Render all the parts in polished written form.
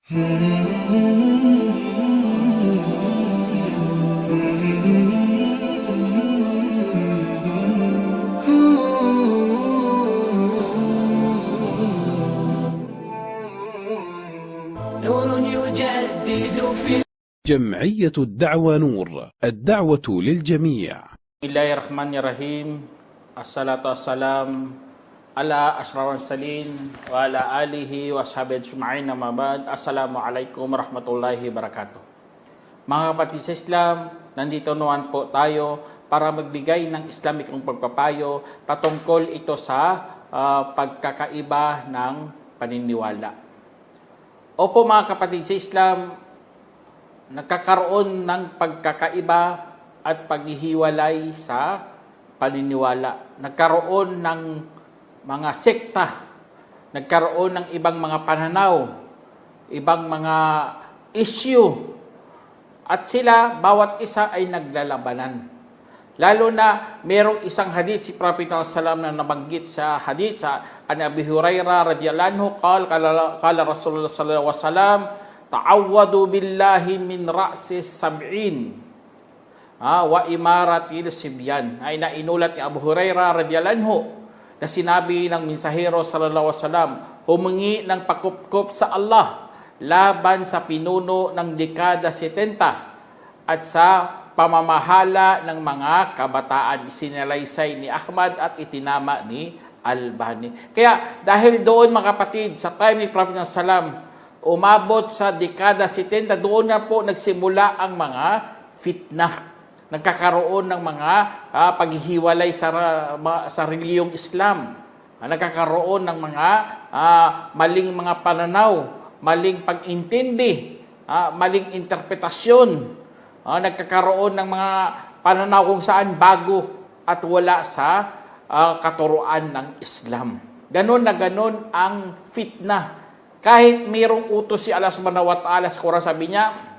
جمعية الدعوة نور، الدعوة للجميع. Bismillahirrahmanirrahim. Assalatu wassalam ala ashrafil mursalin wa ala alihi wa sahbihi ajma'in, amma ba'd. Assalamualaikum warahmatullahi wabarakatuh. Mga kapatid sa Islam, nandito naman po tayo para magbigay ng Islamikong pagpapayo patungkol ito sa pagkakaiba ng paniniwala. Opo mga kapatid sa Islam, nagkakaroon ng pagkakaiba at paghihiwalay sa paniniwala. Nagkaroon ng mga sekta, nagkaroon ng ibang mga pananaw, ibang mga issue, at sila, bawat isa ay naglalabanan. Lalo na mayroong isang hadith si Prophet ﷺ na nabanggit sa hadith sa Abi Hurairah radhiyallahu anhu, qala Rasulullah sallallahu alaihi wasallam, ta'awwadu billahi min ra'sis sab'in wa imaratil sibyan. Ay nainulat ni Abu Hurairah radhiyallahu anhu na sinabi ng mensahero sallallahu alaihi wasallam, humingi ng pakupkup sa Allah laban sa pinuno ng dekada 70 at sa pamamahala ng mga kabataan. Sinalaysay ni Ahmad at itinama ni Albani. Kaya dahil doon mga kapatid, sa time ni Prophet sallallahu umabot sa dekada 70, doon na po nagsimula ang mga fitnah. Nagkakaroon ng mga paghihiwalay sa reliyong Islam. Nagkakaroon ng mga maling mga pananaw, maling pag-intindi, maling interpretasyon. Nagkakaroon ng mga pananaw kung saan bago at wala sa katuruan ng Islam. Ganon na ganon ang fitnah. Kahit mayroong utos si Allah subhanahu wa ta'ala sa Quran, sabi niya,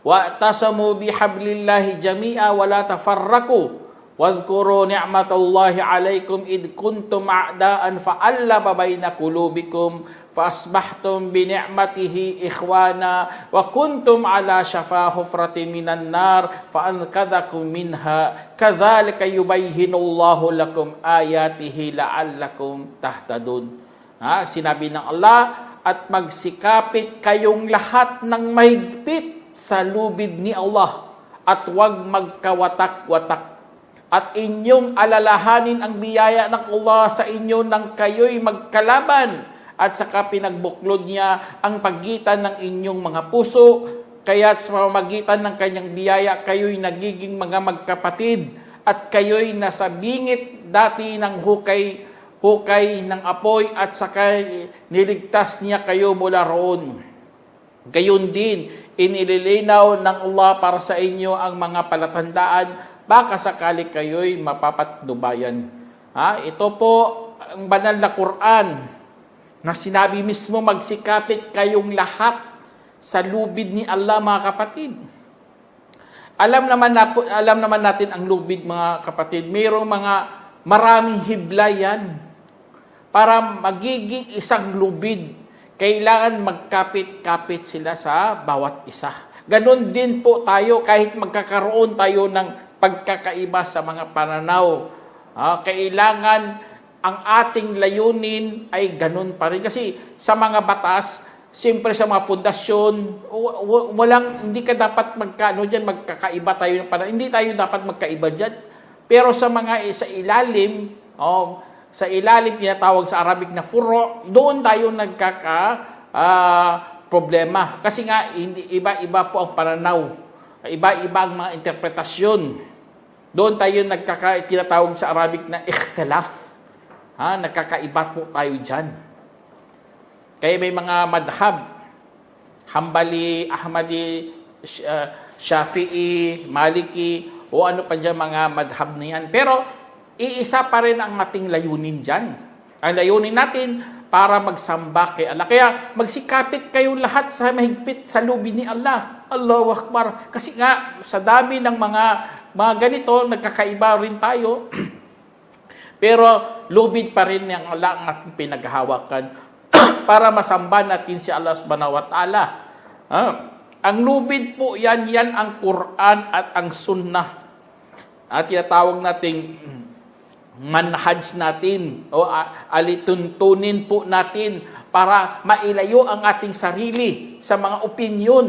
wa'tasamu bihablillahi jami'a wa la tafarraqu wadhkuru ni'matallahi 'alaikum id kuntum a'daan fa'allaba baina qulubikum fasbahtum bi ni'matihi ikhwana wa kuntum 'ala shafa hufratin minan nar fa'ankadhakum minha kadzalika yubayyinullahu lakum ayatihi la'allakum tahtadun. Sinabi ng Allah, at magsikapit kayong lahat ng mahigpit sa lubid ni Allah at huwag magkawatak-watak. At inyong alalahanin ang biyaya ng Allah sa inyo nang kayo'y magkalaban at saka pinagbuklod niya ang pagitan ng inyong mga puso. Kaya't sa pamamagitan ng kanyang biyaya, kayo'y nagiging mga magkapatid at kayo'y nasa bingit dati ng hukay ng apoy at saka niligtas niya kayo mula roon. Gayon din, inililinaw ng Allah para sa inyo ang mga palatandaan, baka sakali kayo'y mapapatnubayan. Ito po ang banal na Quran na sinabi mismo, magsikapit kayong lahat sa lubid ni Allah, mga kapatid. Alam naman natin ang lubid, mga kapatid. Mayroong mga maraming hibla yan. Para magiging isang lubid, kailangan magkapit-kapit sila sa bawat isa. Ganon din po tayo, kahit magkakaroon tayo ng pagkakaiba sa mga pananaw. Kailangan ang ating layunin ay ganon pa rin. Kasi sa mga batas, siyempre sa mga pundasyon, hindi ka dapat magkakaiba tayo ng pananaw. Hindi tayo dapat magkaiba dyan. Pero sa mga sa ilalim, tinatawag sa Arabic na furo, doon tayo problema. Kasi nga, iba-iba po ang pananaw. Iba-iba ang mga interpretasyon. Doon tayo tinatawag sa Arabic na ikhtilaf. Nagkakaiba po tayo dyan. Kaya may mga madhab, Hanbali, Ahmadi, Shafi'i, Maliki, o ano pa dyan mga madhab na yan. Pero, iisa pa rin ang ating layunin dyan. Ang layunin natin para magsamba kay Allah. Kaya magsikapit kayo lahat sa mahigpit sa lubid ni Allah. Allahu Akbar. Kasi nga, sa dami ng mga ganito, nagkakaiba rin tayo. Pero lubid pa rin ang Allah ang ating pinaghahawakan. para masamba natin si Allah subhanahu wa ta'ala. Ang lubid po yan ang Quran at ang Sunnah. At tinatawag nating manhaj natin o alituntunin po natin para mailayo ang ating sarili sa mga opinyon,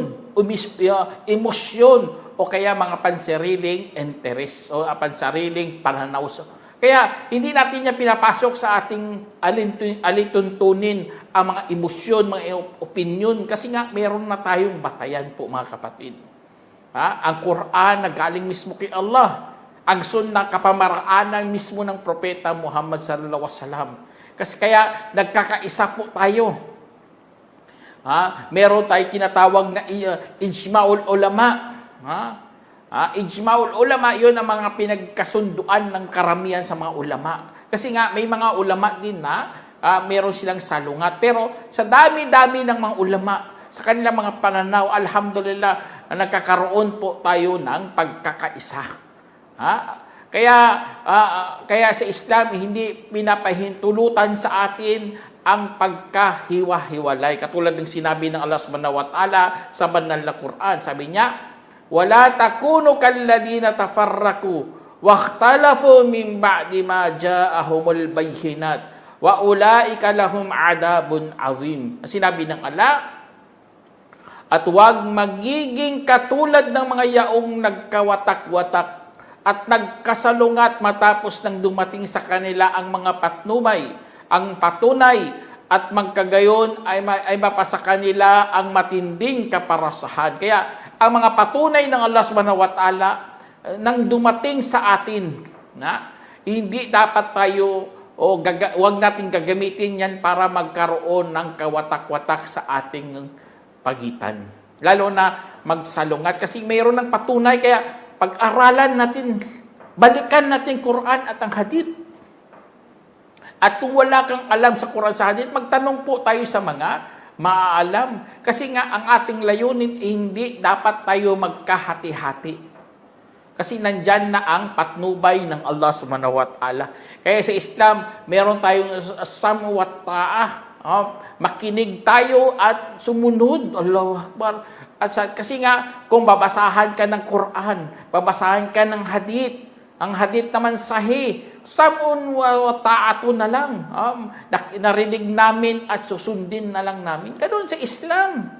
emosyon o kaya mga pansariling interes o pansariling pananaw. Kaya hindi natin yan pinapasok sa ating alituntunin ang mga emosyon, mga opinyon kasi nga meron na tayong batayan po mga kapatid. Ang Quran na galing mismo kay Allah. Ang Sunnah kapamaraanan mismo ng Propeta Muhammad sallallahu alaihi wasallam. Kasi kaya nagkakaisa po tayo. Meron tayong tinatawag na ijma'ul ulama. Ijma'ul ulama, yun ang mga pinagkasunduan ng karamihan sa mga ulama. Kasi nga may mga ulama din na meron silang salungat. Pero sa dami-dami ng mga ulama, sa kanilang mga pananaw, alhamdulillah, nagkakaroon po tayo ng pagkakaisa. Kaya sa Islam, hindi pinapahintulutan sa atin ang pagkahiwa-hiwalay. Katulad ng sinabi ng Allah subhanahu wa ta'ala sa banal na Quran. Sabi niya, وَلَا تَكُونُوا كَالَّذِينَ تَفَرَّقُوا وَاخْتَلَفُوا مِنْ بَعْدِ مَا جَاءَهُمُ الْبَيِّنَاتُ وَأُولَٰئِكَ لَهُمْ عَذَابٌ عَظِيمٌ. Sinabi ng Allah, at huwag magiging katulad ng mga yaong nagkawatak-watak at nagkasalungat matapos nang dumating sa kanila ang mga patnubay, ang patunay, at magkagayon ay mapasa kanila ang matinding kaparasahan. Kaya ang mga patunay ng Allah subhanahu wa ta'ala nang dumating sa atin, hindi dapat tayo huwag natin gagamitin yan para magkaroon ng kawatak-watak sa ating pagitan. Lalo na magsalungat kasi mayroon ng patunay, kaya pag-aralan natin, balikan natin Quran at ang Hadith. At kung wala kang alam sa Quran sa Hadith, magtanong po tayo sa mga maaalam. Kasi nga ang ating layunin, hindi dapat tayo magkahati-hati. Kasi nandyan na ang patnubay ng Allah subhanahu wa ta'ala. Kaya sa Islam, meron tayong sam wa ta'ah. Makinig tayo at sumunod. Allahu Akbar. Kasi nga, kung babasahan ka ng Quran, babasahan ka ng Hadith, ang Hadith naman sahih, sam'un wa ta'atun na lang. Narinig namin at susundin na lang namin. Ganun sa Islam.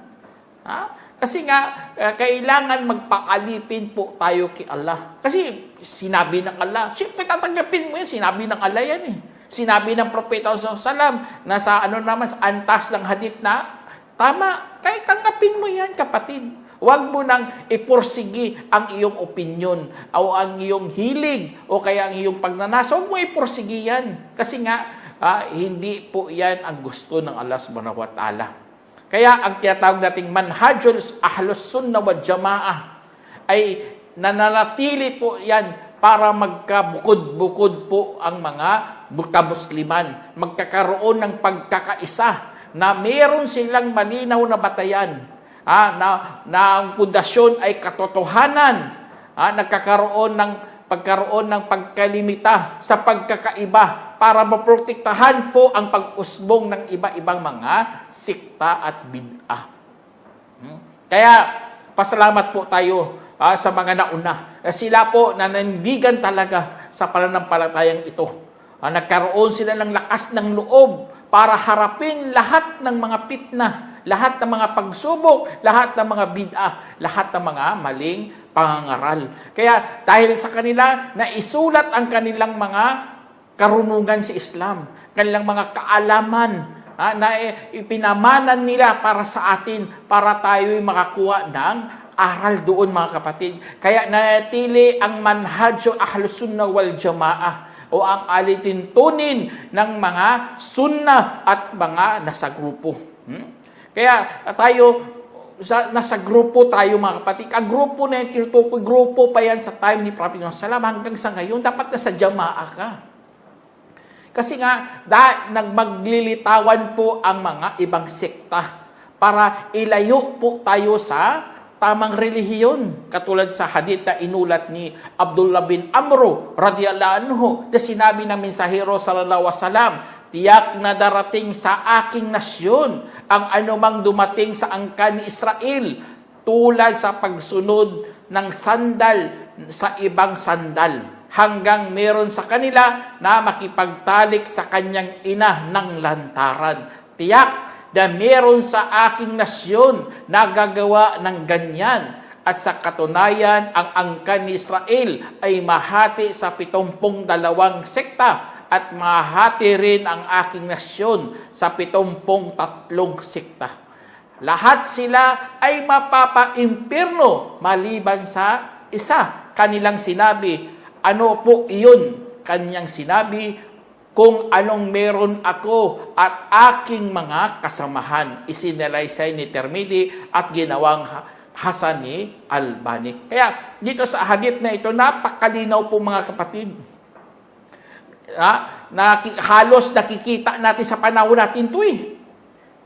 Kasi nga, kailangan magpaalipin po tayo kay Allah. Kasi sinabi ng Allah, siyempre tatanggapin mo yan, sinabi ng Allah yan eh. Sinabi ng Propeta sallallahu alaihi wasallam na sa sa antas ng Hadith na tama, kaya tanggapin mo yan, kapatid. Huwag mo nang ipursigi ang iyong opinyon o ang iyong hilig o kaya ang iyong pagnanasa. Huwag mo ipursigi yan. Kasi nga, hindi po yan ang gusto ng Allah subhanahu wa ta'ala. Kaya ang tinatawag nating manhajul ahlus sunnah wal jamaah ay nananatili po yan para magkabukod-bukod po ang mga kamusliman. Magkakaroon ng pagkakaisa na meron silang malinaw na batayan, na ang pundasyon ay katotohanan, pagkaroon ng pagkalimita sa pagkakaiba para maprotektahan po ang pag-usbong ng iba-ibang mga sikta at bid'ah. Kaya pasalamat po tayo sa mga nauna. Sila po nanandigan talaga sa pananampalatayang ito. Nagkaroon sila ng lakas ng loob para harapin lahat ng mga pitna, lahat ng mga pagsubok, lahat ng mga bid'ah, lahat ng mga maling pangangaral. Kaya dahil sa kanila, naisulat ang kanilang mga karunungan sa Islam, kanilang mga kaalaman na ipinamanan nila para sa atin, para tayo'y makakuha ng aral doon mga kapatid. Kaya nanatili ang manhajul ahlus sunnah wal jamaah o ang alitintunin ng mga sunnah at mga nasa grupo. Kaya tayo, nasa grupo tayo mga kapatid. Ang grupo na yung grupo pa yan sa time ni Prophet Muhammad hanggang sa ngayon, dapat nasa jamaah ka. Kasi nga, nagmaglilitawan po ang mga ibang sekta para ilayo po tayo sa tamang relihiyon. Katulad sa hadith na inulat ni Abdullah bin Amro radhiyallahu anhu, na sinabi ng mensahero sallallahu alaihi wasallam, tiyak na darating sa aking nasyon ang anumang dumating sa angkan ni Israel, tulad sa pagsunod ng sandal sa ibang sandal, hanggang meron sa kanila na makipagtalik sa kanyang ina ng lantaran. Tiyak na meron sa aking nasyon na gagawa ng ganyan. At sa katunayan, ang angkan ni Israel ay mahati sa 72 sekta at mahati rin ang aking nasyon sa 73 sekta. Lahat sila ay mapapaimpirno maliban sa isa. Kanilang sinabi, ano po iyon? Kanyang sinabi, kung anong meron ako at aking mga kasamahan. Isinalaysay ni Tirmidhi at ginawang Hasan ni Albani. Kaya dito sa hadith na ito, napakalinaw po mga kapatid. Halos nakikita natin sa panahon natin ito eh.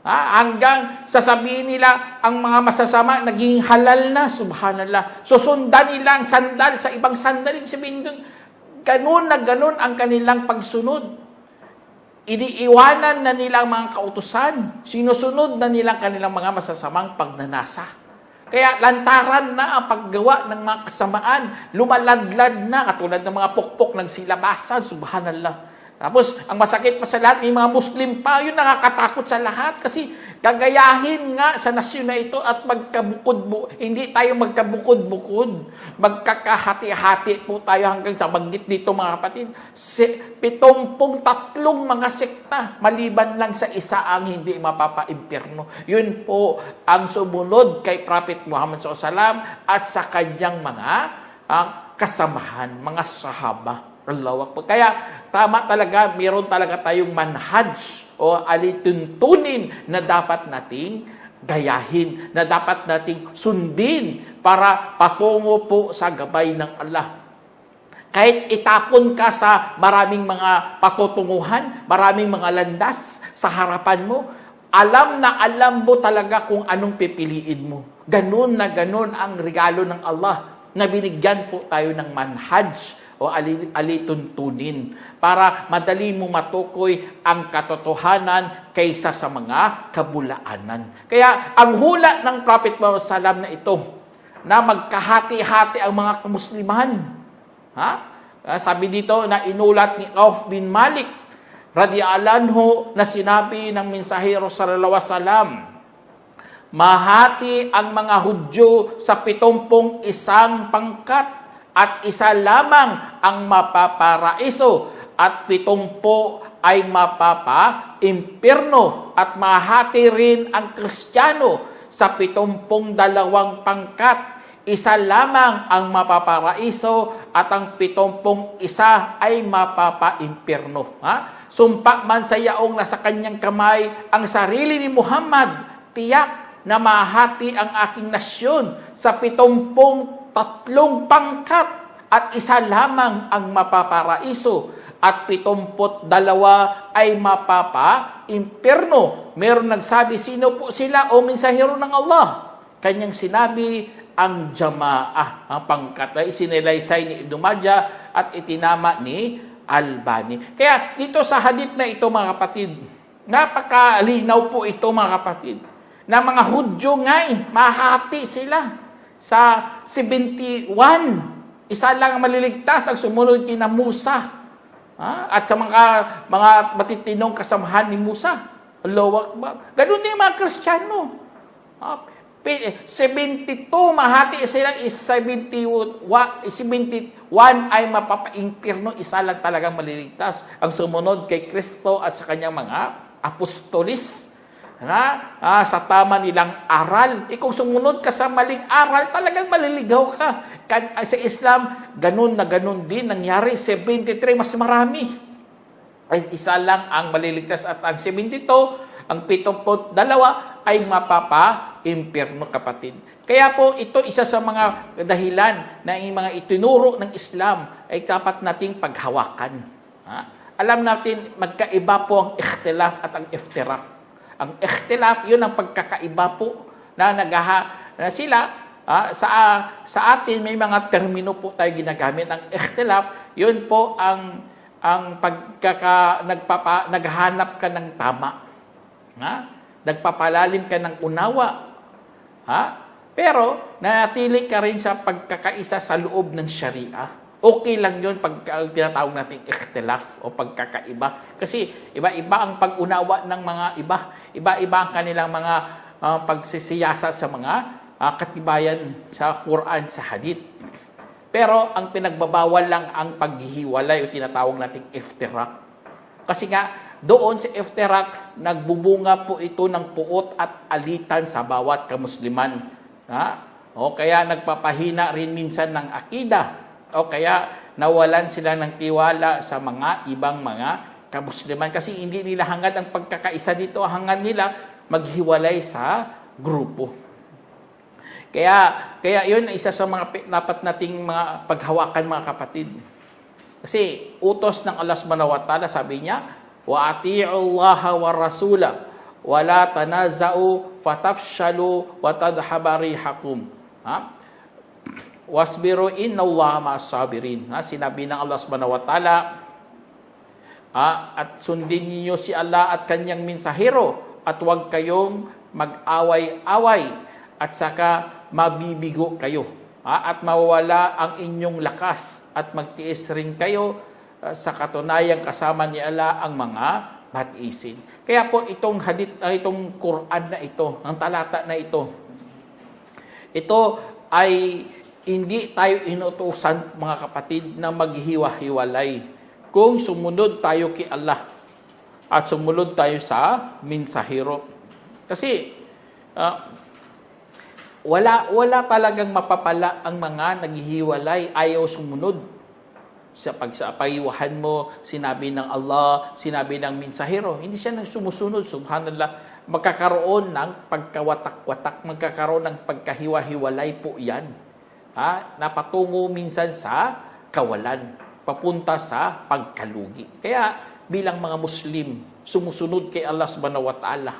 Hanggang sasabihin nila ang mga masasama naging halal na, subhanallah. Susundan nila ang sandal sa ibang sandal. Sabihin doon, ganun na ganun ang kanilang pagsunod. Iniiwanan na nilang mga kautusan. Sinusunod na nilang kanilang mga masasamang pagnanasa. Kaya lantaran na ang paggawa ng mga kasamaan. Lumaladlad na, katulad ng mga pukpok ng silabasan, subhanallah. Tapos, ang masakit pa sa lahat, may mga Muslim pa, yun nakakatakot sa lahat kasi gagayahin nga sa nasyon na ito at hindi tayo magkabukod-bukod. Magkakahati-hati po tayo hanggang sa banggit dito mga kapatid. 73 mga sekta, maliban lang sa isa ang hindi mapapaimpyerno. Yun po ang sumunod kay Prophet Muhammad SAW at sa kanyang mga kasamahan, mga sahaba. Allah Akbar. Kaya tama talaga, meron talaga tayong manhaj o alituntunin na dapat nating gayahin, na dapat nating sundin para patungo po sa gabay ng Allah. Kahit itapon ka sa maraming mga patutunguhan, maraming mga landas sa harapan mo, alam na alam mo talaga kung anong pipiliin mo. Ganun na ganun ang regalo ng Allah na binigyan po tayo ng manhaj o alituntunin para madali mo matukoy ang katotohanan kaysa sa mga kabulaanan. Kaya ang hula ng Prophet Muhammad SAW na ito, na magkahati-hati ang mga kamusliman. Sabi dito na inulat ni Auf bin Malik radhiyallahu anhu na sinabi ng mensahero sallallahu alaihi wasallam, mahati ang mga Hudyo sa 71 pangkat at isa lamang ang mapaparaiso at 70 ay mapapaimpyerno at mahati rin ang Kristiyano sa 72 pangkat. Isa lamang ang mapaparaiso at ang 71 ay mapapaimpyerno. Sumpa man sa yaong nasa kanyang kamay ang sarili ni Muhammad, tiyak na mahati ang aking nasyon sa 73 pangkat at isa lamang ang mapaparaiso at 72 ay mapapaimpyerno. Meron nagsabi, sino po sila o mensahero ng Allah? Kanyang sinabi, ang Jamaah, ang pangkat na isinilaysay ni Ibn Majah at itinama ni Albani. Kaya dito sa hadith na ito mga kapatid, napakalinaw po ito mga kapatid, na mga Hudyo ngay, mahati sila sa 71. Isa lang ang maliligtas, ang sumunod kina Musa. At sa mga matitinong kasamahan ni Musa. Allahu Akbar. Ganun din yung mga Kristiyano. 72, mahati sila is 71 ay mapapaimpyerno, isa lang talagang maliligtas. Ang sumunod kay Kristo at sa kanyang mga apostolis. Sa tama nilang aral. Kung sumunod ka sa maling aral, talagang maliligaw ka. Sa Islam, ganun na ganun din nangyari. 73, mas marami. Ay, isa lang ang maliligtas at ang 72, ang 72 ay mapapa-impyerno, kapatid. Kaya po, ito isa sa mga dahilan na yung mga itinuro ng Islam ay dapat nating paghawakan. Alam natin, magkaiba po ang ikhtilaf at ang iftiraq. Ang ikhtilaf, yun ang pagkakaiba po na sila, sa atin may mga termino po tayo ginagamit. Ang ikhtilaf, yun po ang ang naghanap ka ng tama. Ha? Nagpapalalim ka ng unawa. Ha? Pero, nanatili ka rin sa pagkakaisa sa loob ng Sharia. Okay lang yun pag tinatawag natin ikhtilaf o pagkakaiba. Kasi iba-iba ang pag-unawa ng mga iba. Iba-iba ang kanilang mga pagsisiyasat sa mga katibayan sa Quran, sa Hadith. Pero ang pinagbabawal lang ang paghihiwalay o tinatawag nating iftirak. Kasi nga, doon sa iftirak, nagbubunga po ito ng puot at alitan sa bawat kamusliman. O kaya nagpapahina rin minsan ng akida. O kaya nawalan sila ng tiwala sa mga ibang mga kamusliman. Kasi hindi nila hangad ang pagkakaisa dito. Hangad nila maghiwalay sa grupo. Kaya yun isa sa mga dapat nating mga paghawakan, mga kapatid. Kasi utos ng Allah subhanahu wa ta'ala, sabi niya, wa ati'u Allah wa rasula wa la tanaza'u fatafshalu wa tadhhaba rihakum. Wasbiru innallaha ma'as sabirin. Sinabi ng Allah subhanahu wa ta'ala, at sundin niyo si Allah at kanyang mensahero at huwag kayong mag-away-away at saka mabibigo kayo. At mawawala ang inyong lakas at magtiis rin kayo sa katunayang kasama ni Allah ang mga matiisin. Kaya po itong hadith, itong Quran na ito, ang talata na ito ay hindi tayo inutusan, mga kapatid, na maghiwa-hiwalay kung sumunod tayo kay Allah at sumunod tayo sa mensahero. Kasi wala talagang mapapala ang mga naghihiwalay, ayaw sumunod. Sa pagsapahiwahan mo, sinabi ng Allah, sinabi ng mensahero, hindi siya nang sumusunod, subhanallah. Magkakaroon ng pagkawatak-watak, magkakaroon ng pagkahiwa-hiwalay po yan. Napatungo minsan sa kawalan, papunta sa pagkalugi. Kaya bilang mga Muslim, sumusunod kay Allah subhanahu wa ta'ala.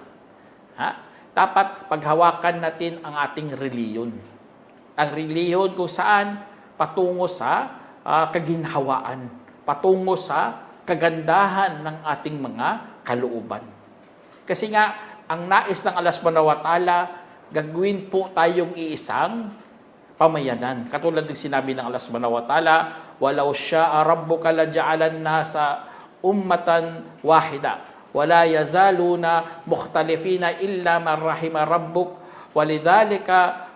Dapat paghawakan natin ang ating reliyon. Ang reliyon kung saan patungo sa kaginhawaan, patungo sa kagandahan ng ating mga kalooban. Kasi nga, ang nais ng Allah subhanahu wa ta'ala, gagawin po tayong iisang pamayanan. Katulad ng sinabi ng Allah subhanahu wa ta'ala, "Walau syaa rabbuka laja'alan nasa ummatan wahida. Wala yazaluna mukhtalifina illa man rahima rabbuk. Walidhalika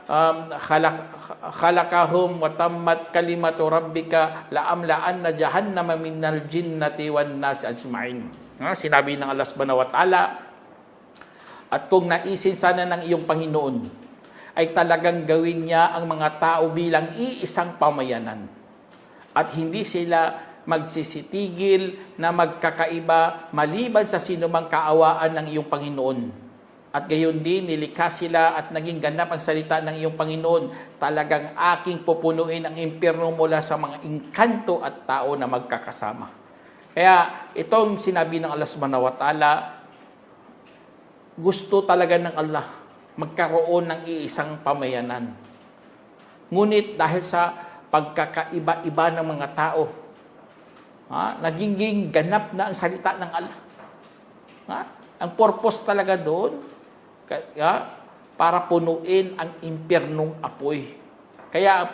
khalaqahum wa tammat kalimatu rabbika la'amla'anna jahannama minal jinnati wan nasi ajma'in." Sinabi ng Allah subhanahu wa ta'ala, at kung naisin sana ng iyong Panginoon, ay talagang gawin niya ang mga tao bilang iisang pamayanan. At hindi sila magsisitigil na magkakaiba maliban sa sinumang kaawaan ng iyong Panginoon. At gayon din, nilikha sila at naging ganap ang salita ng iyong Panginoon. Talagang aking pupunuin ang impyerno mula sa mga engkanto at tao na magkakasama. Kaya itong sinabi ng Allah subhanahu wa ta'ala, gusto talaga ng Allah magkaroon ng iisang pamayanan. Ngunit dahil sa pagkakaiba-iba ng mga tao, naging ganap na ang salita ng Allah. Ang purpose talaga doon, para punuin ang impyernong apoy. Kaya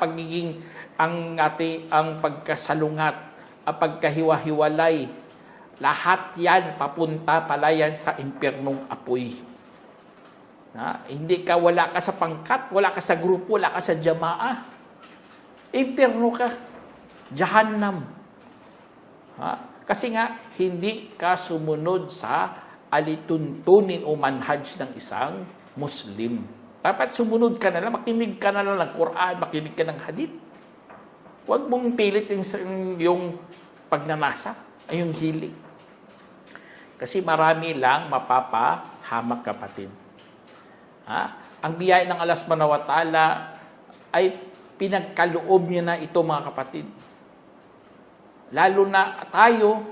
ang pagkasalungat, ang pagkahiwa-hiwalay, lahat yan papunta pala yan sa impyernong apoy. Hindi ka, wala ka sa pangkat, wala ka sa grupo, wala ka sa jamaa. Impyerno ka. Jahannam. Kasi nga, hindi ka sumunod sa alituntunin o manhaj ng isang Muslim. Dapat sumunod ka na lang, makinig ka na lang ng Quran, makinig ka ng hadith. Huwag mong pilit yung pagnanasa, ay yung hilig. Kasi marami lang mapapahamak, kapatid. Ang biyaya ng Allah subhanahu wa ta'ala ay pinagkaloob niya na ito, mga kapatid. Lalo na tayo,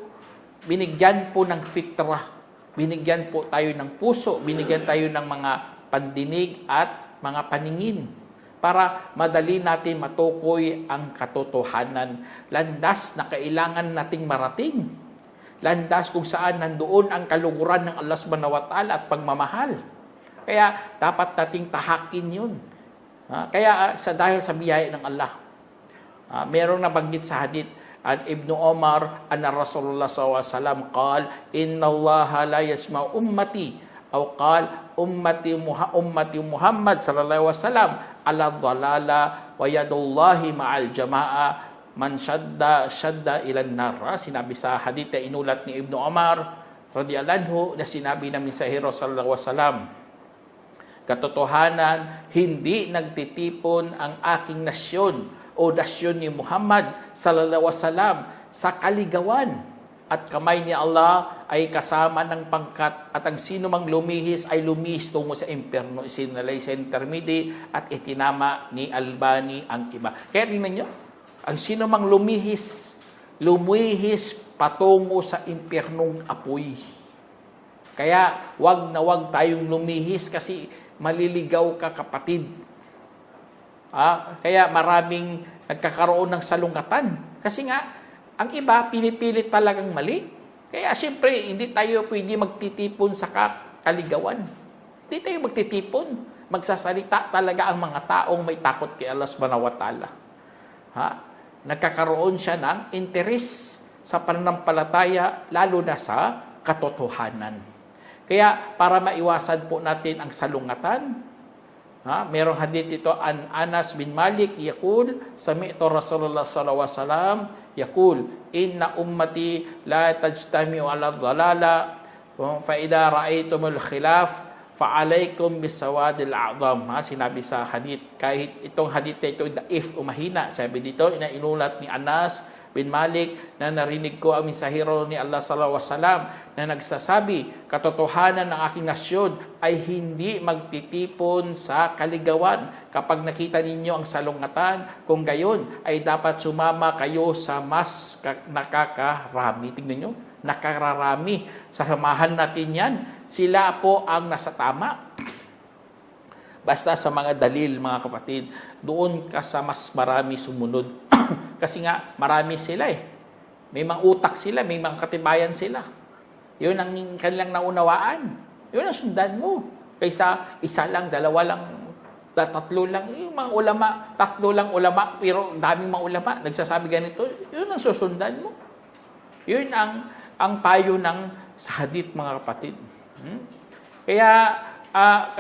binigyan po ng fitrah, binigyan po tayo ng puso, binigyan tayo ng mga pandinig at mga paningin para madali natin matukoy ang katotohanan. Landas na kailangan nating marating. Landas kung saan nandoon ang kaluguran ng Allah subhanahu wa ta'ala at pagmamahal. Kaya dapat nating tahakin yun. Kaya dahil sa biyaya ng Allah, merong nabanggit sa hadith, an Ibn Umar, anna Rasulullah SAW qal, inna Allah la yasma'u ummati, aw qal, ummati Muhammad sallallahu alaihi wasallam ala dhalala wa yadullahi ma'al jama'a man shadda ilan nar. Sinabi sa hadith na inulat ni Ibn Umar radhiyallahu anhu na sinabi namin sa Hero sallallahu alaihi wasallam, katotohanan, hindi nagtitipon ang aking nasyon o nasyon ni Muhammad sallallahu alaihi wasallam sa kaligawan, at kamay ni Allah ay kasama ng pangkat, at ang sino mang lumihis ay lumihis tungo sa impyerno. Isinalay sa intermedi at itinama ni Albani ang iba. Kaya tingnan nyo, ang sino mang lumihis patungo sa impyernong apoy. Kaya wag na wag tayong lumihis kasi maliligaw ka, kapatid. Kaya maraming nagkakaroon ng salungatan. Kasi nga, ang iba, pinipilit talagang mali. Kaya siyempre, hindi tayo pwede magtitipon sa kaligawan. Hindi tayo magtitipon. Magsasalita talaga ang mga taong may takot kay Allah subhanahu wa ta'ala. Nagkakaroon siya ng interes sa pananampalataya, lalo na sa katotohanan. Kaya para maiwasan po natin ang salungatan, merong hadith ito, an Anas bin Malik yaqul, sami'tu Rasulullah sallallahu alaihi wasallam yaqul, inna ummati la tajtami'u ala dhalala fa idza ra'aytumul khilaf fa alaykum bisawadil a'zam. Sinabi sa hadith, kahit itong hadith ito daif o mahina, sabi dito, inulat ni Anas bin Malik na narinig ko ang mensahero ni Allah sallallahu alaihi wasallam na nagsasabi, katotohanan ng aking nasyon ay hindi magtitipon sa kaligawan. Kapag nakita ninyo ang salungatan, kung gayon ay dapat sumama kayo sa mas nakakarami. Tingnan nyo, nakararami. Sasamahan natin yan. Sila po ang nasa tama. Basta sa mga dalil, mga kapatid, doon ka sa mas marami sumunod. Kasi nga, marami sila eh. May mga utak sila, may mga katibayan sila. Yun ang kanilang naunawaan. Yun ang sundan mo. Kaysa isa lang, dalawa lang, tatlo lang. Yung mga ulama, tatlo lang ulama, pero daming mga ulama, nagsasabi ganito, yun ang susundan mo. Yun ang payo ng sa hadith, mga kapatid. Kaya,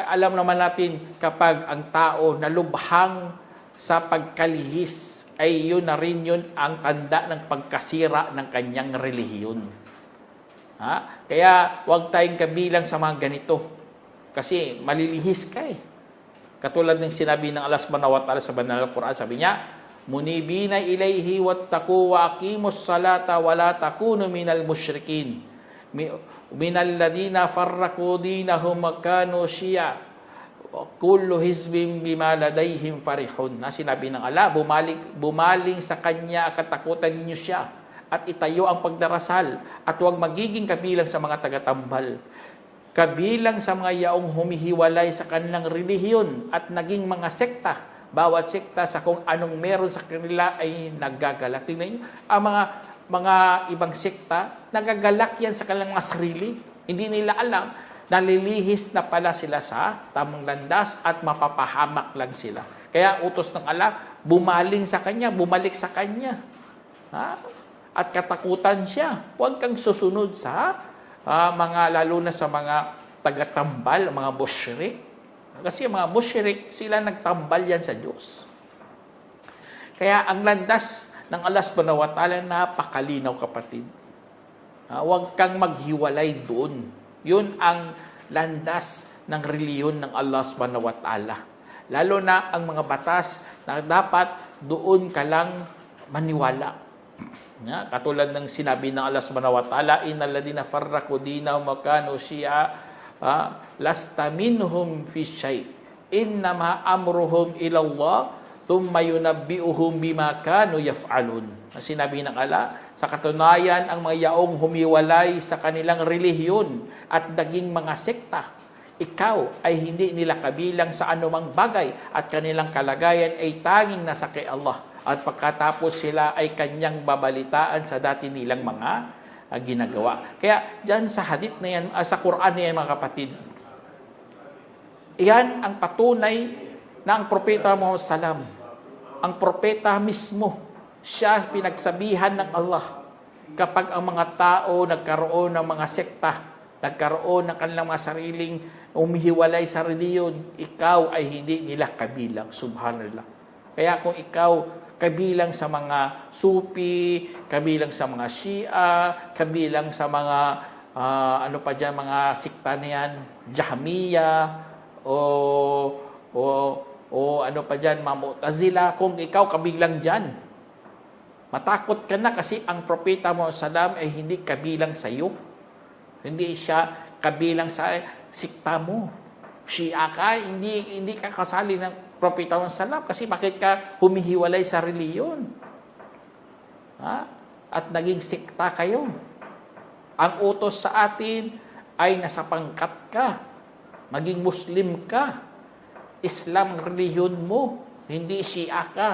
alam naman natin, kapag ang tao nalubhang sa pagkalihis, ay yun na rin yun ang tanda ng pagkasira ng kanyang relihiyon. Kaya huwag tayong kabilang sa mga ganito. Kasi malilihis ka eh. Katulad ng sinabi ng Allah subhanahu wa ta'ala sa banal na Quran, sabi niya, munibina ilayhi wattaqu wa aqimus salata wa la takunu minal musyrikin. Minal ladina farraqu dinahum wa kanu syi'a. Kullu hizbin bima ladayhim farihun. Sinabi ng Allah, bumaling sa kanya, katakutan ninyo siya, at itayo ang pagdarasal, at huwag magiging kabilang sa mga tagatambal. Kabilang sa mga yaong humihiwalay sa kanilang relihiyon at naging mga sekta. Bawat sekta sa kung anong meron sa kanila ay nagagalak. Tingnan niyo, ang mga ibang sekta, nagagalak yan sa kanilang mga sarili. Hindi nila alam, nalilihis na pala sila sa tamang landas at mapapahamak lang sila. Kaya utos ng Allah, bumaling sa kanya, bumalik sa kanya. At katakutan siya. Huwag kang susunod sa lalo na sa mga tagatambal, mga musyrik. Kasi mga musyrik, sila nagtambal yan sa Diyos. Kaya ang landas ng Allah subhanahu wa ta'ala, napakalinaw, kapatid. Huwag kang maghiwalay doon. Yun ang landas ng reliyon ng Allah subhanahu wa ta'ala. Lalo na ang mga batas na dapat doon ka lang maniwala. Katulad ng sinabi ng Allah subhanahu wa ta'ala, innal ladina farraqu dinahum wa kanu syi'a lasta minhum fi syai' innama amruhum ila Allah thumma yunabbi'uhum bima kanu yaf'alun. Sinabi ng Allah, sa katunayan ang mga yaong humiwalay sa kanilang relihiyon at naging mga sekta, ikaw ay hindi nila kabilang sa anumang bagay at kanilang kalagayan ay tanging nasa kay Allah. At pagkatapos sila ay kanyang babalitaan sa dati nilang mga ginagawa. Kaya dyan sa hadith na yan, sa Quran na yan mga kapatid, iyan ang patunay na ang propeta Muhammad salam, ang propeta mismo, siya pinagsabihan ng Allah kapag ang mga tao nagkaroon ng mga sekta, nagkaroon ng kanilang mga sariling umihiwalay sa reliyon, ikaw ay hindi nila kabilang. Subhanallah. Kaya kung ikaw kabilang sa mga Sufi, kabilang sa mga Shia, kabilang sa mga ano pa dyan, mga sikta na yan, Jahmiya, o ano pa dyan, mga Mu'tazila, kung ikaw kabilang dyan, matakot ka na kasi ang propeta mo salam ay hindi kabilang sa iyo. Hindi siya kabilang sa sikta mo. Shia ka, hindi ka kasali ng propeta mo salam kasi bakit ka humihiwalay sa reliyon? At naging sikta kayo. Ang utos sa atin ay nasa pangkat ka. Maging Muslim ka. Islam reliyon mo. Hindi Shia ka.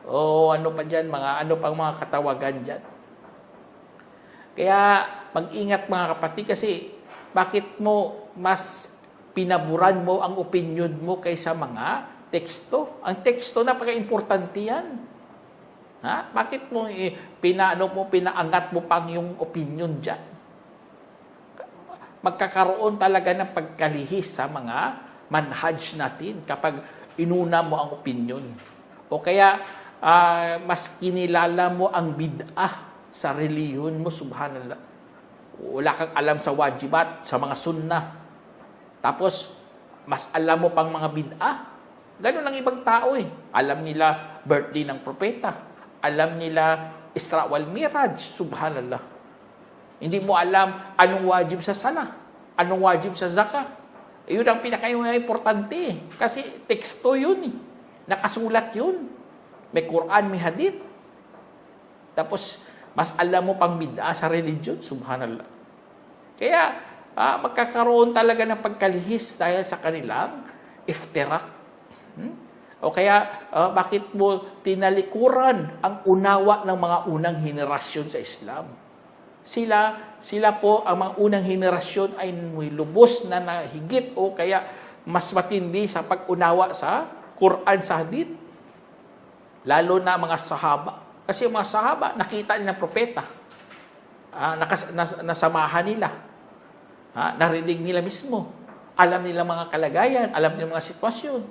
O ano pa dyan, ano pang mga katawagan dyan. Kaya mag-ingat mga kapatid kasi bakit mo mas pinaburan mo ang opinion mo kaysa mga teksto? Ang teksto napaka-importante yan. Bakit mo pinaangat mo pang yung opinion dyan? Magkakaroon talaga ng pagkalihis sa mga manhaj natin kapag inuna mo ang opinion. O kaya mas kinilala mo ang bid'ah sa reliyon mo, subhanallah. Wala kang alam sa wajibat, sa mga sunnah. Tapos, mas alam mo pang mga bid'ah. Ganun ang ibang tao eh. Alam nila birthday ng propeta. Alam nila Isra wal Miraj, subhanallah. Hindi mo alam anong wajib sa sala, anong wajib sa zakah. Yun ang pinaka-importante eh. Kasi teksto yun eh. Nakasulat yun. May Quran, may hadith. Tapos, mas alam mo pang bid'ah sa religion, subhanallah. Kaya, magkakaroon talaga ng pagkalihis dahil sa kanilang iftirak. O kaya, bakit mo tinalikuran ang unawa ng mga unang henerasyon sa Islam? Sila po, ang mga unang henerasyon ay may lubos na nahigit o kaya mas matindi sa pag-unawa sa Quran, sa hadith. Lalo na mga sahaba. Kasi yung mga sahaba, nakita nila ng propeta. Nasamahan nila. Narinig nila mismo. Alam nila mga kalagayan, alam nila mga sitwasyon.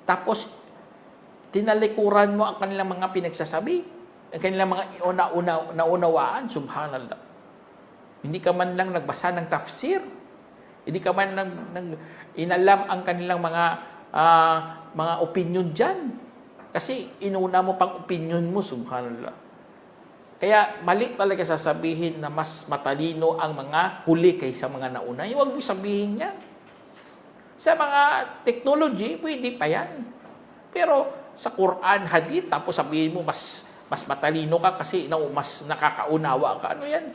Tapos, tinalikuran mo ang kanilang mga pinagsasabi, ang kanilang mga naunawaan, subhanallah. Hindi ka man lang nagbasa ng tafsir. Hindi ka man lang inalam ang kanilang mga opinion dyan. Kasi inuna mo pang opinion mo, subhanallah. Kaya mali talaga sasabihin na mas matalino ang mga huli kaysa mga nauna. Huwag mo sabihin yan. Sa mga technology, pwede pa yan. Pero sa Quran, hadith, tapos sabihin mo mas matalino ka kasi mas nakakaunawa ka. Ano yan?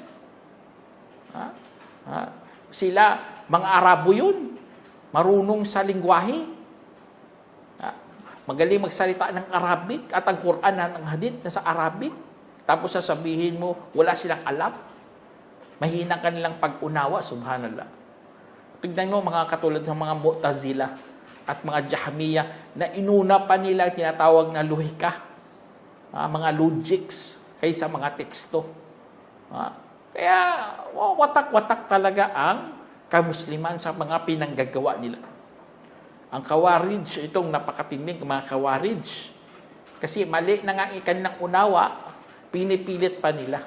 Sila, mga Arabo yun. Marunong sa lingwahe. Magaling magsalita ng Arabic at ang Quran ng hadith na sa Arabic. Tapos sasabihin mo, wala silang alam. Mahina kanilang pag-unawa, subhanallah. Tignan mo mga katulad ng mga Mu'tazila at mga Jahmiya na inuna pa nila tinatawag na lohika. Mga logics kaysa mga teksto. Kaya watak-watak talaga ang kamusliman sa mga pinanggagawa nila. Ang Khawarij, itong napakatinding mga Khawarij. Kasi mali na nga kanilang unawa, pinipilit pa nila.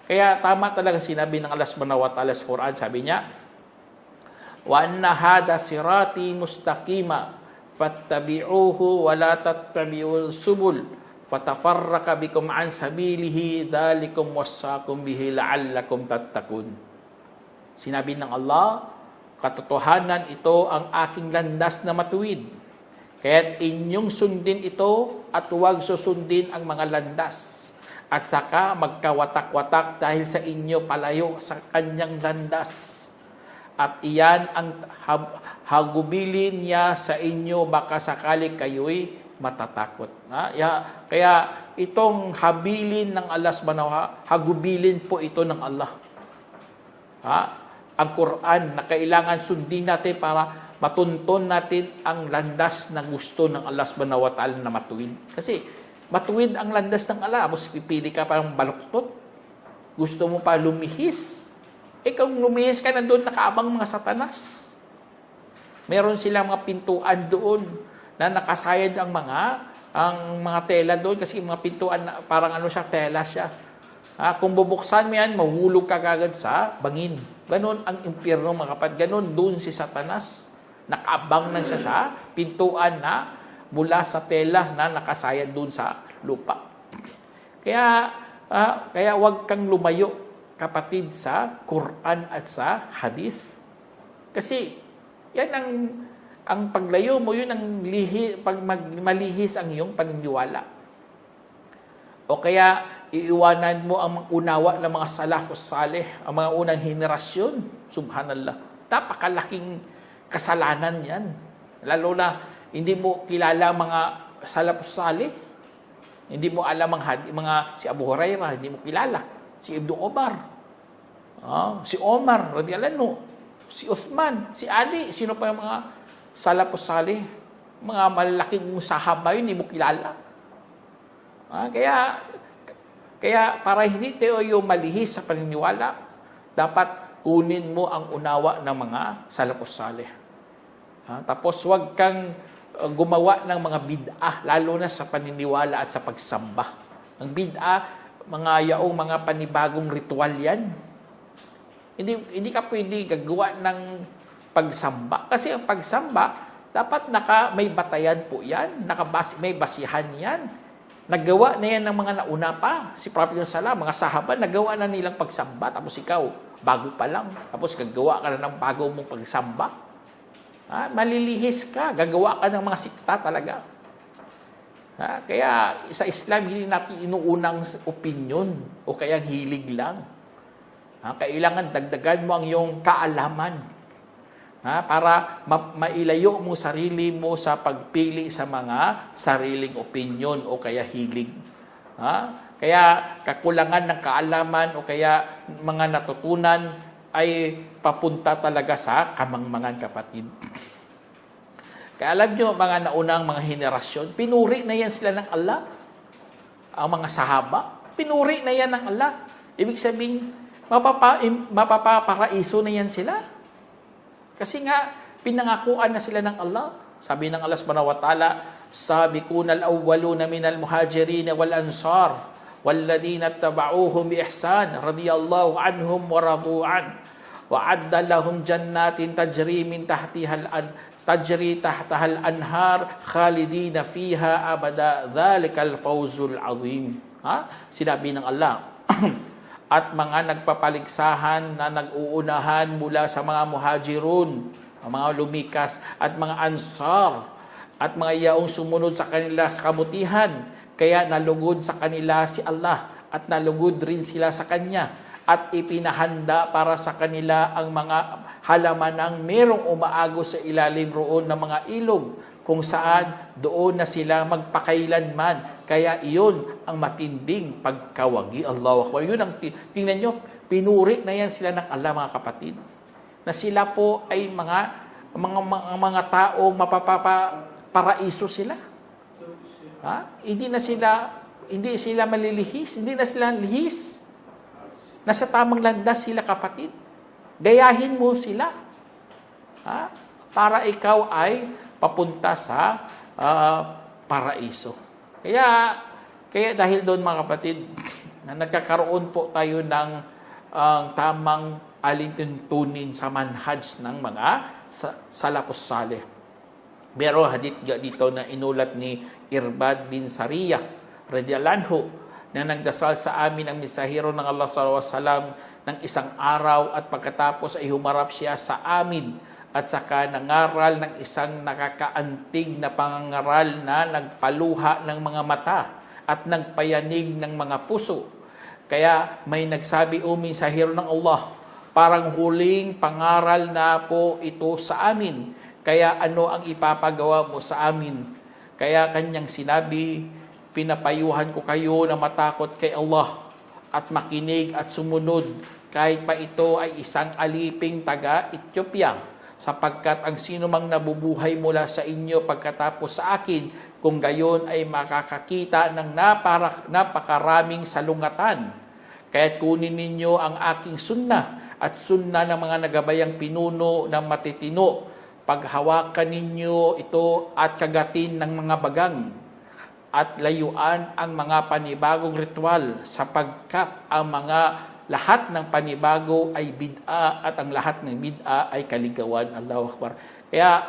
Kaya tama talaga sinabi ng Allah subhanahu wa ta'ala sa Quran, sabi niya, wa anna hada sirati mustaqima fattabi'uhu wa la tattabi'ul subul fatafarraqa bikum an sabilihi dhalikum wassakum bihi la'allakum tattaqun. Sinabi ng Allah, katotohanan ito ang aking landas na matuwid. Kaya't inyong sundin ito at huwag susundin ang mga landas. At saka magkawatak-watak dahil sa inyo palayo sa kanyang landas. at iyan ang hagubilin niya sa inyo baka sakali kayo'y matatakot. Kaya itong habilin ng Allah subhanahu wa ta'ala, hagubilin po ito ng Allah. Ang Quran na kailangan sundin natin para matunton natin ang landas na gusto ng Allah subhanahu wa ta'ala na matuwid. Kasi matuwid ang landas ng Allah. Mas pipili ka parang baluktot. Gusto mo pa lumihis. Kung lumihis ka na doon, nakaabang mga satanas. Meron silang mga pintuan doon na nakasayad ang mga tela doon kasi mga pintuan parang siya, tela siya. Kung bubuksan mo yan, mahulog ka kagad sa bangin. Ganon ang impyerno, mga kapatid. Ganon doon si Satanas. Nakaabang na siya sa pintuan na mula sa tela na nakasayad doon sa lupa. Kaya wag kang lumayo, kapatid, sa Quran at sa Hadith. Kasi yan ang paglayo mo, yun ang malihis ang iyong paniniwala. O kaya iiwanan mo ang unawa ng mga salafus salih, ang mga unang henerasyon. Subhanallah. Napakalaking kasalanan yan. Lalo na hindi mo kilala mga salafus salih. Hindi mo alam mga si Abu Hurairah, hindi mo kilala. Si Ibn Umar. Si Omar, radiyallahu anhu. Si Uthman, si Ali. Sino pa yung mga salafus salih? Mga malalaking sahaba yun, hindi mo kilala. Kaya para hindi tayo yung malihis sa paniniwala, dapat kunin mo ang unawa ng mga salafus salih. Tapos huwag kang gumawa ng mga bid'ah, lalo na sa paniniwala at sa pagsamba. Ang bid'ah, mga panibagong ritual yan. Hindi ka pwede gagawa ng pagsamba. Kasi ang pagsamba, dapat may batayan po yan, may basihan yan. Naggawa na yan ng mga nauna pa. Si Prophet Sallallahu, mga sahaba, nagawa na nilang pagsamba. Tapos ikaw, bago pa lang. Tapos gagawa ka na ng bago mong pagsamba. Malilihis ka. Gagawa ka ng mga sikta talaga. Kaya sa Islam, hindi natin inuunang opinion o kaya hilig lang. Kailangan dagdagan mo ang iyong kaalaman. Para mailayo mo sarili mo sa pagpili sa mga sariling opinion o kaya hilig. Kaya kakulangan ng kaalaman o kaya mga natutunan ay papunta talaga sa kamangmangan, kapatid. Kaya alam nyo, mga naunang mga henerasyon, pinuri na yan sila ng Allah. Ang mga sahaba, pinuri na yan ng Allah. Ibig sabihin, mapaparaiso na yan sila. Kasi nga, pinangakuan na sila ng Allah. Sabi ng Allah subhanahu wa ta'ala, Sabiquna al-awwaluna minal muhajirin wal ansar, walladina taba'uhum bi ihsan, radiyallahu anhum wa radu'an, wa adda lahum jannatin tajri tahtaha al-anhar, khalidina fiha abada, dhalikal fawzul azim. Sinabi ng Allah, at mga nagpapaligsahan na nag-uunahan mula sa mga muhajirun, mga lumikas, at mga ansar, at mga yaong sumunod sa kanila sa kabutihan, kaya nalugod sa kanila si Allah, at nalugod rin sila sa Kanya, at ipinahanda para sa kanila ang mga halamanang merong umaagos sa ilalim roon ng mga ilog, kung saan doon na sila magpakailanman. Kaya iyon ang matinding pagkawagi. Allahu Akbar. Yun ang, tingnan nyo, pinuri na yan sila ng Allah, mga kapatid. Na sila po ay mga taong mapaparaiso sila. Hindi sila malilihis, hindi na sila lihis. Nasa tamang landas sila, kapatid. Gayahin mo sila. Para ikaw ay papunta sa paraiso. Kaya dahil doon, mga kapatid, na nagkakaroon po tayo ng tamang alintuntunin sa manhaj ng mga salafus salih. Pero hadith dito na inulat ni Irbad bin Sariyah radhiyallahu anhu, na nagdasal sa amin ang mensahero ng Allah sallallahu alaihi wasallam ng isang araw, at pagkatapos ay humarap siya sa amin at saka nangaral ng isang nakakaantig na pangangaral na nagpaluha ng mga mata at nagpayanig ng mga puso. Kaya may nagsabi, O mensahero ng Allah, Parang huling pangaral na po ito sa amin. Kaya ano ang ipapagawa mo sa amin? Kaya kanyang sinabi, pinapayuhan ko kayo na matakot kay Allah at makinig at sumunod kahit pa ito ay isang aliping taga-Ethiopia. Sapagkat ang sino mang nabubuhay mula sa inyo pagkatapos sa akin, kung gayon ay makakakita ng napakaraming salungatan. Kaya't kunin ninyo ang aking sunnah at sunnah ng mga nagabayang pinuno ng matitino. Paghawakan ninyo ito at kagatin ng mga bagang at layuan ang mga panibagong ritual sapagkat ang mga lahat ng panibago ay bid'a at ang lahat ng bid'a ay kaligawan. Allahu Akbar. Kaya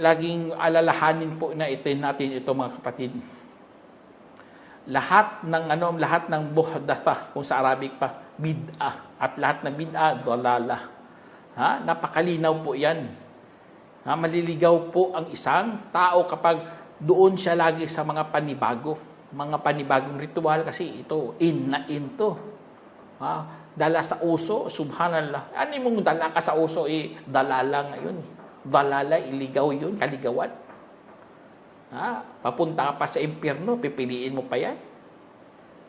laging alalahanin po na natin ito mga kapatid. Lahat ng buhdata, kung sa Arabic pa, bid'a. At lahat ng bid'a, dalala. Napakalinaw po yan. Maliligaw po ang isang tao kapag doon siya lagi sa mga panibago. Mga panibagong ritual kasi ito, in to. Dala sa uso, subhanallah. Ano mong dala ka sa uso? Dalala ngayon. Dalala, iligaw yun, kaligawan. Papunta ka pa sa impyerno, pipiliin mo pa yan.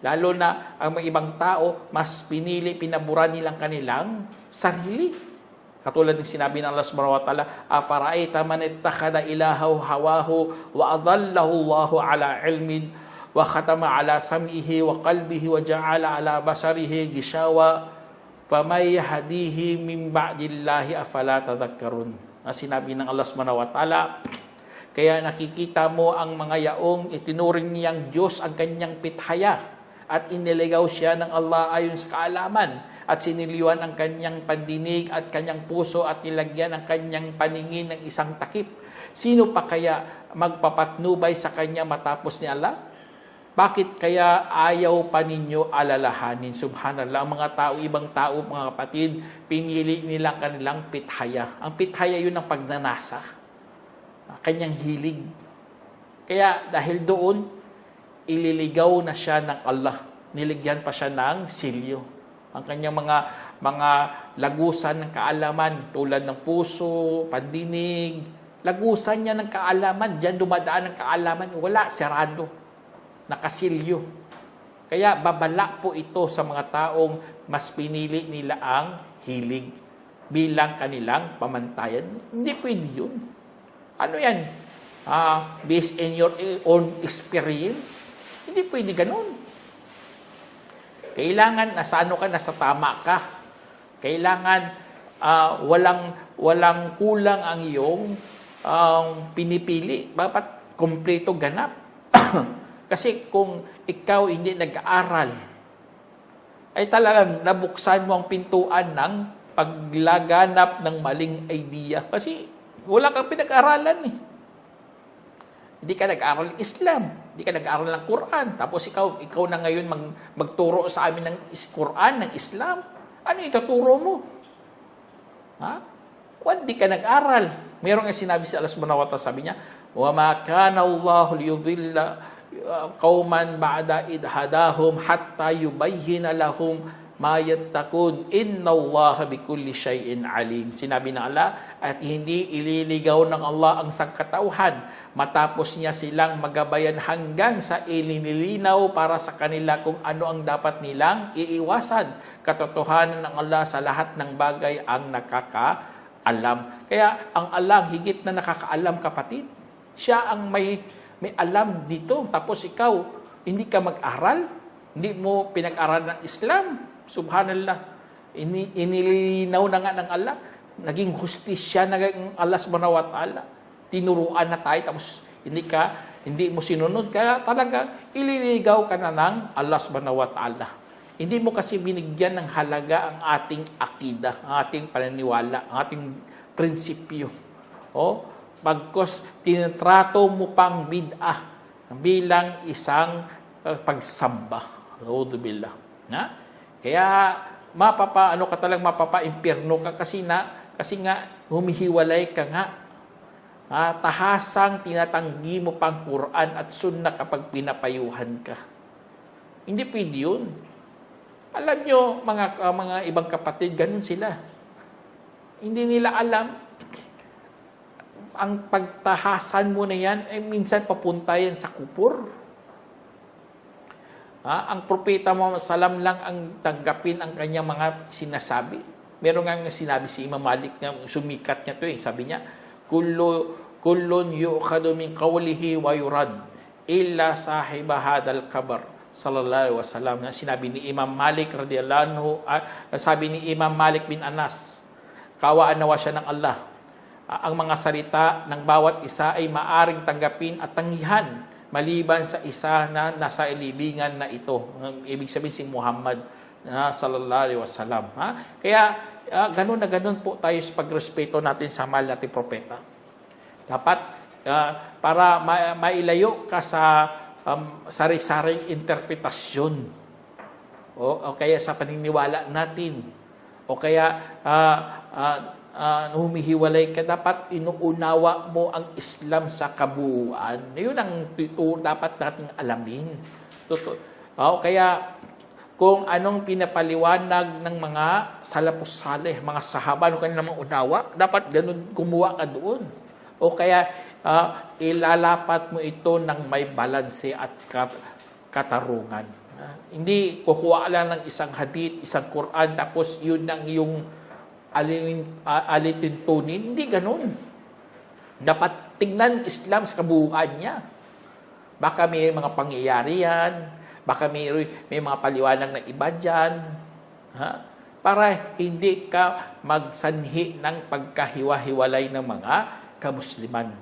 Lalo na ang mga ibang tao, mas pinabura nilang kanilang sarili. Katulad ng sinabi ng Allah subhanahu wa ta'ala, "Afara'aita man ittakhadha ilahahu hawahu wa adallahu Allahu ala ilmin wa khatama ala sam'ihi wa qalbihi wa ja'ala ala basarihi gishawa famay yahdihi min ba'dillahi afala tadhakkarun." Sinabi ng Allah subhanahu wa ta'ala, kaya nakikita mo ang mga yaong itinuring niyang Diyos ang kanyang pithaya at iniligaw siya ng Allah ayon sa kaalaman at siniliwan ang kanyang pandinig at kanyang puso at nilagyan ang kanyang paningin ng isang takip. Sino pa kaya magpapatnubay sa kanya matapos ni Allah? Bakit kaya ayaw pa ninyo alalahanin? Subhanallah, ang mga tao, ibang tao, mga kapatid, pinili nilang kanilang pithaya. Ang pithaya yun ang pagnanasa. Kanyang hilig. Kaya dahil doon, ililigaw na siya ng Allah. Niligyan pa siya ng silyo. Ang kanyang mga lagusan ng kaalaman, tulad ng puso, pandinig, lagusan niya ng kaalaman. Diyan dumadaan ng kaalaman. Wala, serado. Nakasilyo. Kaya babala po ito sa mga taong mas pinili nila ang hilig bilang kanilang pamantayan. Hindi pwede yun. Ano yan? Based in your own experience? Hindi pwede ganun. Kailangan nasa tama ka. Kailangan walang kulang ang iyong pinipili. Dapat kompleto ganap. Kasi kung ikaw hindi nag-aaral, ay talagang nabuksan mo ang pintuan ng paglaganap ng maling idea. Kasi wala kang pinag-aralan . Hindi ka nag-aaral ng Islam, hindi ka nag-aaral ng Quran. Tapos ikaw na ngayon magturo sa amin ng Quran, ng Islam. Ano ituturo mo? Hindi ka nag-aral. Meron nga sinabi si Allah subhanahu wa ta'ala, sabi niya, "Wa ma kana Allahu liyudilla qauman ba'da id hadahum hatta yubayyana lahum ma yattaqun innallaha bikulli shay'in alim." Sinabi ng Allah, at hindi ililigaw ng Allah ang sangkatauhan matapos niya silang magabayan hanggang sa ilinilinaw para sa kanila kung ano ang dapat nilang iiwasan. Katotohanan ng Allah sa lahat ng bagay ang nakakaalam. Kaya ang Allah higit na nakakaalam, kapatid. Siya ang may alam dito. Tapos ikaw, hindi ka mag-aral, hindi mo pinag-aral ng Islam. Subhanallah. Inilinaw na nga ng Allah. Naging hustisya na ng Allah subhanahu wa ta'ala. Tinuruan na tayo, tapos hindi mo sinunod. Kaya talaga, ililigaw ka na ng Allah subhanahu wa ta'ala. Hindi mo kasi binigyan ng halaga ang ating akida, ang ating paniniwala, ang ating prinsipyo. Pagkos tinatrato mo pang bid'ah bilang isang pagsamba. Alhamdulillah. Kaya mapapa-impyerno ka kasi nga humihiwalay ka nga. Tahasang tinatanggi mo pang Quran at Sunnah kapag pinapayuhan ka. Hindi pwede yun. Alam nyo, mga ibang kapatid, ganun sila. Hindi nila alam, ang pagtahasan mo na yan, ay minsan papunta yan sa kupor. Ang propeta Muhammad salam lang ang tanggapin ang kanyang mga sinasabi. Meron nga sinabi si Imam Malik na sumikat niya to sabi niya, kullun yu'khadu min qawlihi wa yurad illa sahiba hadal kabar sallallahu alaihi wasallam. Sinabi ni Imam Malik radhiyallahu anhu, sabi ni Imam Malik bin Anas, kawaan nawa siya ng Allah. Ang mga salita ng bawat isa ay maaring tanggapin at tanggihan maliban sa isa na nasa ilibingan na ito. Ibig sabihin si Muhammad sallallahu alaihi wasallam. Kaya ganun na ganun po tayo sa pagrespeto natin sa mahal nating propeta. Dapat para mailayo ka sa sari-saring interpretasyon o kaya sa paniniwala natin o kaya humihiwalay ka, dapat inuunawa mo ang Islam sa kabuuan. Yun ang dapat nating alamin. Kaya kung anong pinapaliwanag ng mga salafus saleh, mga sahaba, ano kanilang mga unawa, dapat ganun kumuha ka doon. O kaya ilalapat mo ito ng may balanse at katarungan. Hindi kukuha lang ng isang hadith, isang Quran, tapos yun ang yung alitintunin. Hindi ganun. Dapat tignan Islam sa kabuuan niya. Baka may mga pangyayari yan, baka may mga paliwanag na iba dyan, para hindi ka magsanhi ng pagkahiwa-hiwalay ng mga kamusliman.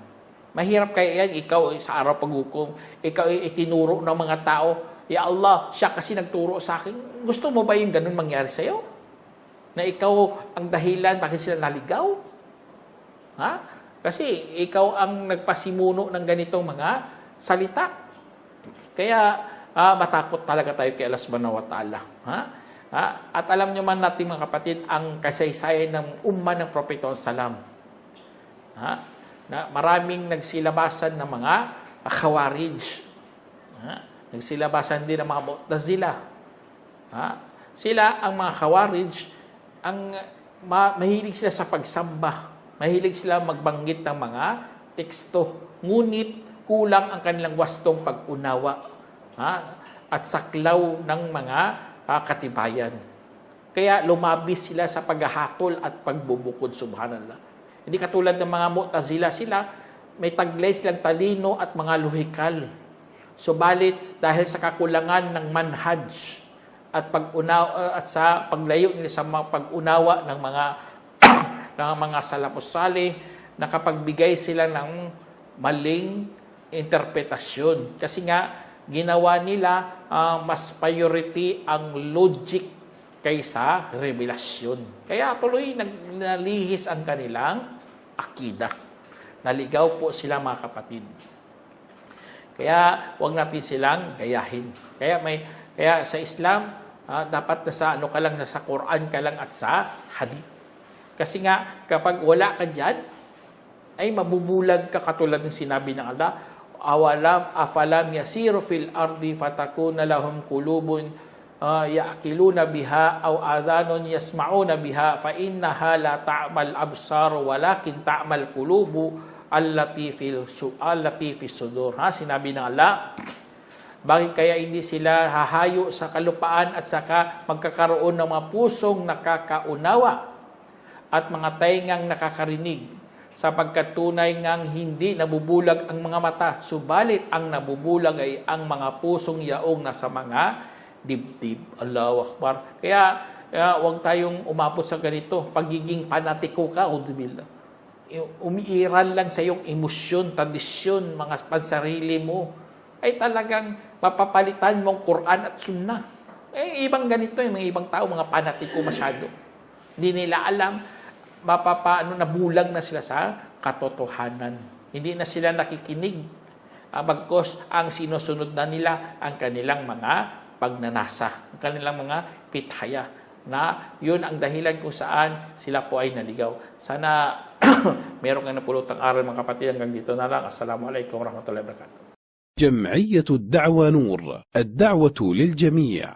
Mahirap kaya yan, ikaw sa araw paghukom, ikaw itinuro ng mga tao, ya Allah, siya kasi nagturo sa akin. Gusto mo ba yung ganun mangyari sa'yo? Na ikaw ang dahilan bakit sila naligaw? Kasi ikaw ang nagpasimuno ng ganitong mga salita. Kaya matakot talaga tayo kay Allah subhanahu wa ta'ala. At alam nyo man natin mga kapatid, ang kasaysayan ng umma ng Propeta Salam. Na maraming nagsilabasan ng mga Khawarij. Nagsilabasan din ng mga Mu'tazila. Sila, ang mga Khawarij, mahilig sila sa pagsamba. Mahilig sila magbanggit ng mga teksto. Ngunit kulang ang kanilang wastong pag-unawa at saklaw ng mga katibayan. Kaya lumabis sila sa paghahatol at pagbubukod, subhanallah. Hindi katulad ng mga Mu'tazila, sila may taglay silang talino at mga luhikal. Subalit dahil sa kakulangan ng manhaj at pag-unawa at sa paglayo nila sa mga pag-unawa ng mga salafus salih, nakapagbigay sila ng maling interpretasyon. Kasi nga ginawa nila mas priority ang logic kaysa revelasyon. Kaya tuloy nalihis ang kanilang akida. Naligaw po sila mga kapatid. Kaya wag natin silang gayahin. Kaya sa Islam, dapat nasa ka lang, nasa Quran ka lang at sa hadith. Kasi nga kapag wala ka diyan, ay mabubulag ka katulad ng sinabi ng Allah, afalam yasiru fil ardi fatakuna lahum qulubun ya'qiluna biha aw adhanun yasma'una biha fa innaha la ta'mal absar walakin ta'mal qulubu allati fi sudur. Sinabi ng Allah, bakit kaya hindi sila hahayo sa kalupaan at saka magkakaroon ng mga pusong nakakaunawa at mga taingang nakakarinig, sapagkat tunay ngang hindi nabubulag ang mga mata, subalit ang nabubulag ay ang mga pusong yaong nasa mga dibdib. Allahu Akbar. Kaya huwag tayong umabot sa ganito. Pagiging panatiko ka, udbillah. Umiiral lang sa iyong emosyon, tradisyon, mga pansarili mo, ay talagang mapapalitan mong Quran at Sunnah. Ibang ganito, yung mga ibang tao, mga panatiko masyado. Hindi nila alam, nabulag na sila sa katotohanan. Hindi na sila nakikinig. Bagkos ang sinusunod na nila ang kanilang mga pagnanasa, ang kanilang mga pithaya, na yun ang dahilan kung saan sila po ay naligaw. Sana meron kang napulutang aral mga kapatid. Hanggang dito na lang. Assalamualaikum warahmatullahi wabarakatuh. جمعية الدعوة نور، الدعوة للجميع.